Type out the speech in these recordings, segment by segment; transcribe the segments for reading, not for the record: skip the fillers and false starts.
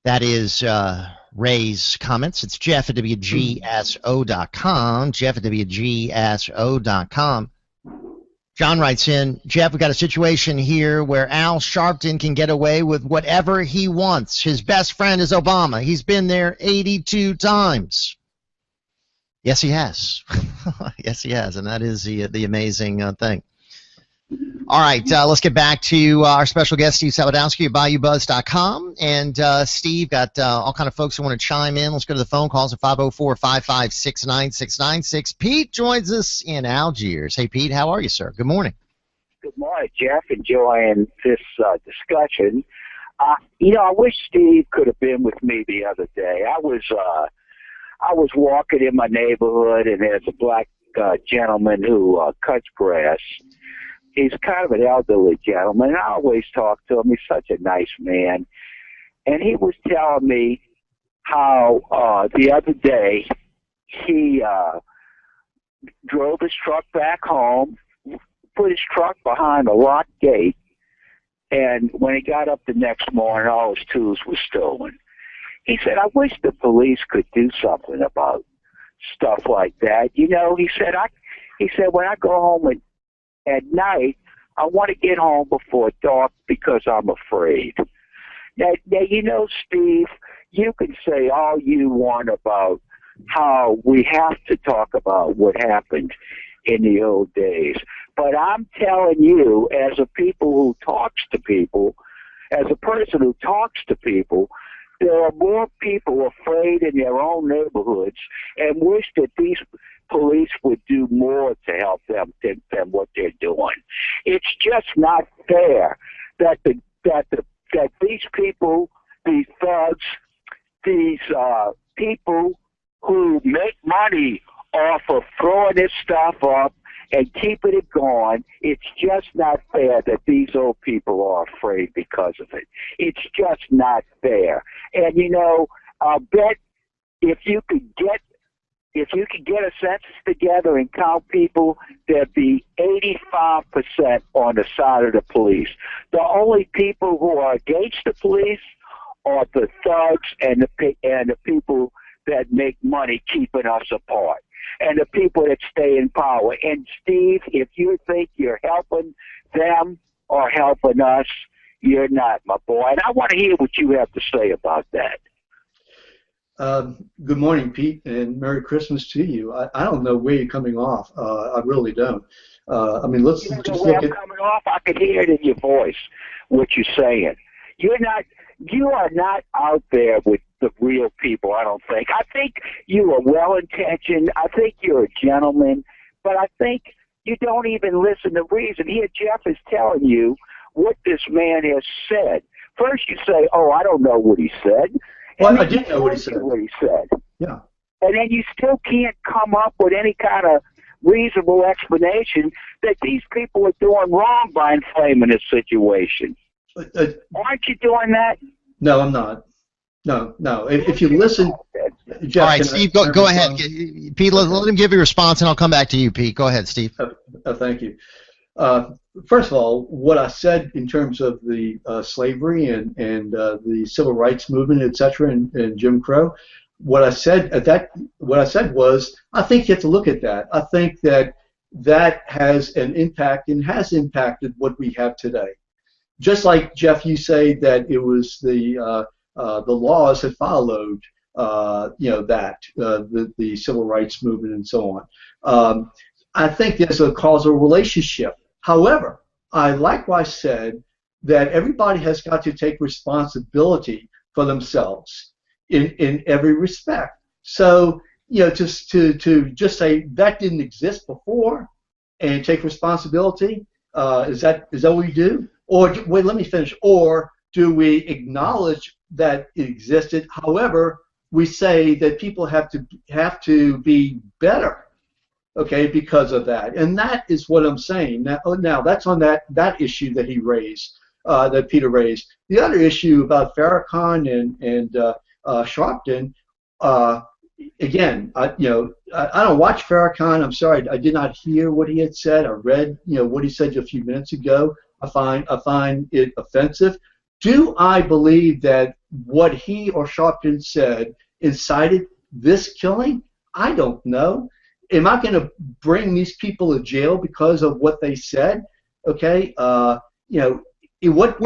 That is Ray's comments. It's Jeff at WGSO.com. Jeff at WGSO.com. John writes in, Jeff, we got a situation here where Al Sharpton can get away with whatever he wants. His best friend is Obama. He's been there 82 times. Yes, he has. Yes, he has, and that is the amazing thing. All right, let's get back to our special guest, Steve Sabludowsky at Bayoubuzz.com. And Steve, got all kind of folks who want to chime in. Let's go to the phone calls at 504-556-9696. Pete joins us in Algiers. Hey, Pete, how are you, sir? Good morning. Good morning, Jeff. Enjoying this discussion. You know, I wish Steve could have been with me the other day. I was walking in my neighborhood, and there's a black gentleman who cuts grass. He's kind of an elderly gentleman. I always talk to him. He's such a nice man. And he was telling me how the other day he drove his truck back home, put his truck behind a locked gate, and when he got up the next morning, all his tools were stolen. He said, I wish the police could do something about stuff like that. You know, he said, when I go home at night, I want to get home before dark because I'm afraid. Now, you know, Steve, you can say all you want about how we have to talk about what happened in the old days. But I'm telling you, as a people who talks to people, as a person who talks to people, there are more people afraid in their own neighborhoods and wish that these police would do more to help them than what they're doing. It's just not fair that these people, these thugs, these people who make money off of throwing this stuff up and keeping it going, it's just not fair that these old people are afraid because of it. It's just not fair. And, you know, I'll bet if you could get a census together and count people, there'd be 85% on the side of the police. The only people who are against the police are the thugs and the people that make money keeping us apart, and the people that stay in power. And Steve, if you think you're helping them or helping us, you're not, my boy. And I want to hear what you have to say about that. Good morning, Pete, and Merry Christmas to you. I don't know where you're coming off. I really don't. I mean, let's just look at. Coming off, I can hear it in your voice what you're saying. You are not out there with the real people, I don't think. I think you are well-intentioned. I think you're a gentleman, but I think you don't even listen to reason. Here, Jeff is telling you what this man has said. First, you say, "Oh, I don't know what he said." Well, I didn't know what he said. Yeah. And then you still can't come up with any kind of reasonable explanation that these people are doing wrong by inflaming this situation. Aren't you doing that? No, I'm not. No. If you listen, Jeff, all right, Steve, go ahead. Pete, let him give you a response, and I'll come back to you, Pete. Go ahead, Steve. Thank you. First of all, what I said in terms of the slavery and the civil rights movement, etc., and Jim Crow, what I said was, I think you have to look at that. I think that has an impact and has impacted what we have today. Just like Jeff, you say that it was the laws that followed, the civil rights movement and so on. I think there's a causal relationship. However, I likewise said that everybody has got to take responsibility for themselves in every respect. So, just to just say that didn't exist before and take responsibility, is that what we do? Or wait, let me finish. Or do we acknowledge that it existed? However, we say that people have to be better. Okay, because of that, and that is what I'm saying. Now that's on that issue that he raised, that Peter raised. The other issue about Farrakhan and Sharpton, again, I don't watch Farrakhan. I'm sorry, I did not hear what he had said. I read, what he said a few minutes ago. I find it offensive. Do I believe that what he or Sharpton said incited this killing? I don't know. Am I going to bring these people to jail because of what they said? Okay, you know, let's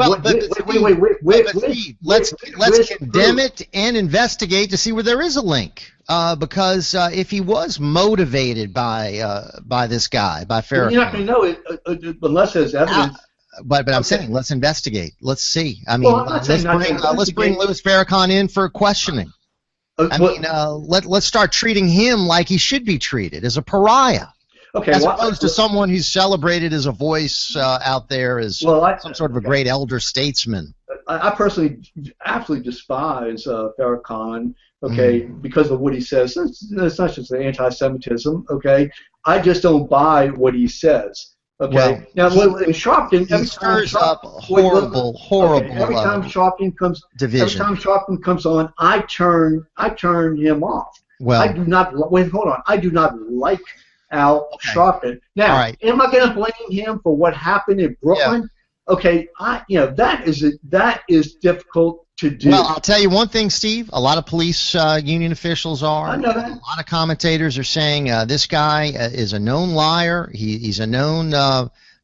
condemn it and investigate to see where there is a link. Because if he was motivated by this guy, by Farrakhan, you're not going to know it unless there's evidence. But I'm saying let's investigate. Let's see. I mean, let's bring Louis Farrakhan in for questioning. Let's start treating him like he should be treated, as a pariah. Okay, as opposed to someone who's celebrated as a voice out there as some sort of a great elder statesman. I personally absolutely despise Farrakhan, okay, because of what he says. It's not just the anti-Semitism, okay. I just don't buy what he says, okay. Now, Sharpton, he stirs up horrible. Okay, every time Sharpton comes on, I turn him off. Well, I do not. Wait, hold on. I do not like Al Sharpton. Now, am I going to blame him for what happened in Brooklyn? Yeah. Okay, that is difficult to do. Well, I'll tell you one thing, Steve. A lot of police union officials are. I know that. A lot of commentators are saying this guy is a known liar. He's a known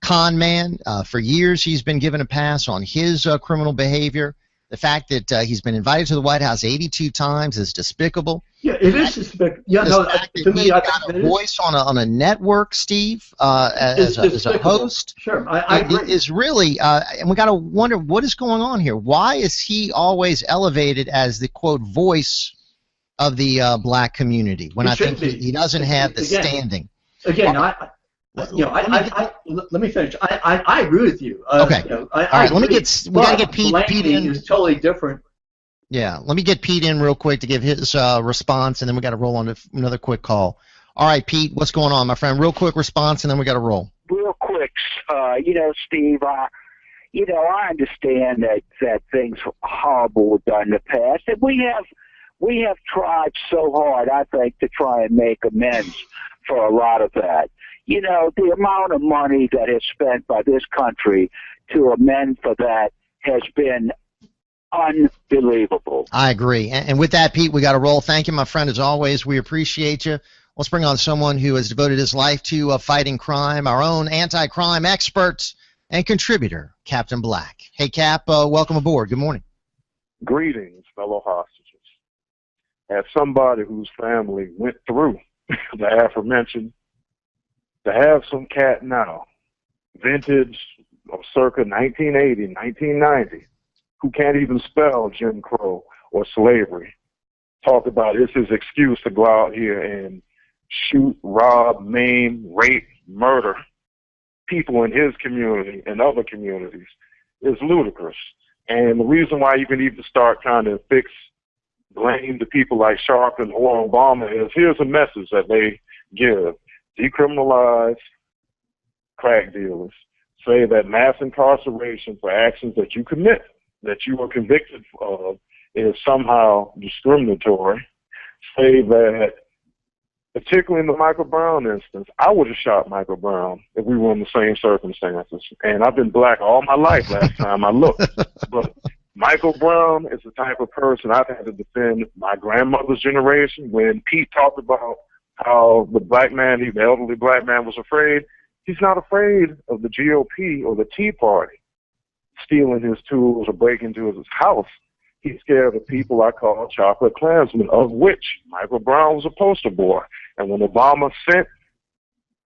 con man. For years, he's been given a pass on his criminal behavior. The fact that he's been invited to the White House 82 times is despicable. Yeah, it is despicable. Yeah, to me, I got a voice on a network, Steve, as a host. Sure, I agree. Is really, and we got to wonder what is going on here. Why is he always elevated as the quote voice of the black community when I think he doesn't have the standing? Again, let me finish. I agree with you. Okay. All right. We got to get Pete in. Is totally different. Yeah. Let me get Pete in real quick to give his response, and then we got to roll on to another quick call. All right, Pete, what's going on, my friend? Real quick response, and then we got to roll. Real quick, Steve. I understand that things horrible were done in the past, and we have tried so hard, I think, to try and make amends for a lot of that. You know, the amount of money that is spent by this country to amend for that has been unbelievable. I agree. And with that, Pete, we got to roll. Thank you, my friend, as always. We appreciate you. Let's bring on someone who has devoted his life to fighting crime, our own anti-crime expert and contributor, Captain Black. Hey, Cap, welcome aboard. Good morning. Greetings, fellow hostages. As somebody whose family went through the aforementioned, to have some cat now, vintage of circa 1980, 1990, who can't even spell Jim Crow or slavery, talk about it's his excuse to go out here and shoot, rob, maim, rape, murder people in his community and other communities is ludicrous. And the reason why you even need to start trying to blame to people like Sharpton or Obama is here's a message that they give. Decriminalize crack dealers. Say that mass incarceration for actions that you commit, that you are convicted of, is somehow discriminatory. Say that, particularly in the Michael Brown instance, I would have shot Michael Brown if we were in the same circumstances. And I've been black all my life last time I looked. But Michael Brown is the type of person I've had to defend my grandmother's generation. When Pete talked about how the black man, the elderly black man, was afraid, he's not afraid of the GOP or the Tea Party stealing his tools or breaking into his house. He's scared of people I call chocolate Klansmen, of which Michael Brown was a poster boy. And when Obama sent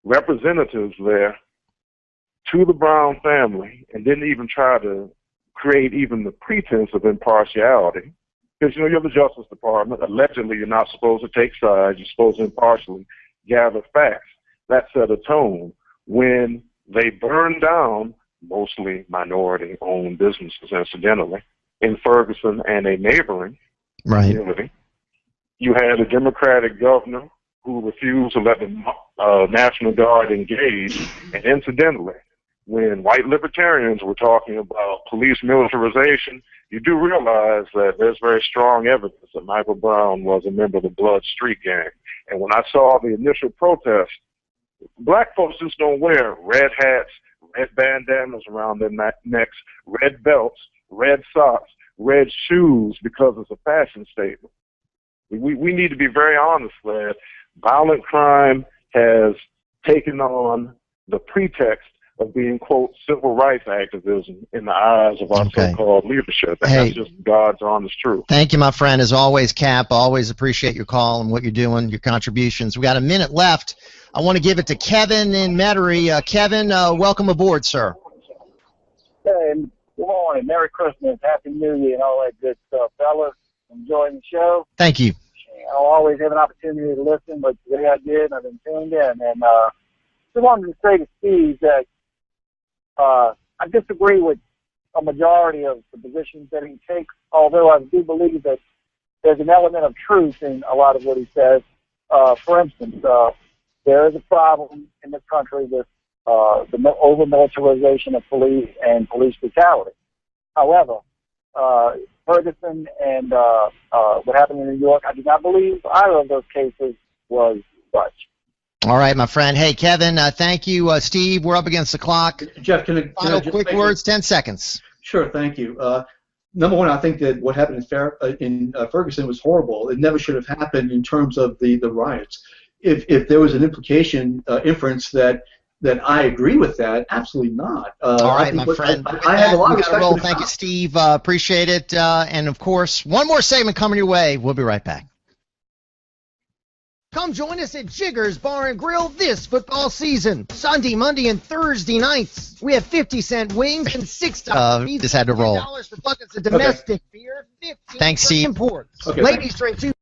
representatives there to the Brown family and didn't even try to create even the pretense of impartiality, because, you're the Justice Department. Allegedly, you're not supposed to take sides. You're supposed to impartially gather facts. That set a tone. When they burned down mostly minority-owned businesses, incidentally, in Ferguson and a neighboring community, you had a Democratic governor who refused to let the National Guard engage. And incidentally, when white libertarians were talking about police militarization, you do realize that there's very strong evidence that Michael Brown was a member of the Blood Street Gang. And when I saw the initial protest, black folks just don't wear red hats, red bandanas around their necks, red belts, red socks, red shoes because it's a fashion statement. We need to be very honest that violent crime has taken on the pretext of being, quote, civil rights activism in the eyes of our so-called leadership. And that's just God's honest truth. Thank you, my friend. As always, Cap, always appreciate your call and what you're doing, your contributions. We got a minute left. I want to give it to Kevin in Metairie. Kevin, welcome aboard, sir. Hey, good morning. Merry Christmas, Happy New Year, and all that good stuff, fellas. Enjoying the show. Thank you. I'll always have an opportunity to listen, but today I did, and I've been tuned in. And just wanted to say to Steve that I disagree with a majority of the positions that he takes, although I do believe that there's an element of truth in a lot of what he says. For instance, there is a problem in this country with the over-militarization of police and police brutality. However, Ferguson and what happened in New York, I do not believe either of those cases was such. All right, my friend. Hey, Kevin, thank you. Steve, we're up against the clock. Jeff, can I just quick words, 10 seconds. Sure, thank you. Number one, I think that what happened in Ferguson was horrible. It never should have happened in terms of the riots. If there was an inference that I agree with that, absolutely not. All right, my friend. I have a lot of respect for the Thank you, Steve. Appreciate it. And, of course, one more segment coming your way. We'll be right back. Come join us at Jigger's Bar and Grill this football season. Sunday, Monday, and Thursday nights. We have 50-cent wings and $6. Just had to roll. $10 for buckets of domestic beer. Thanks, Steve. Imports. Okay, Ladies drink 2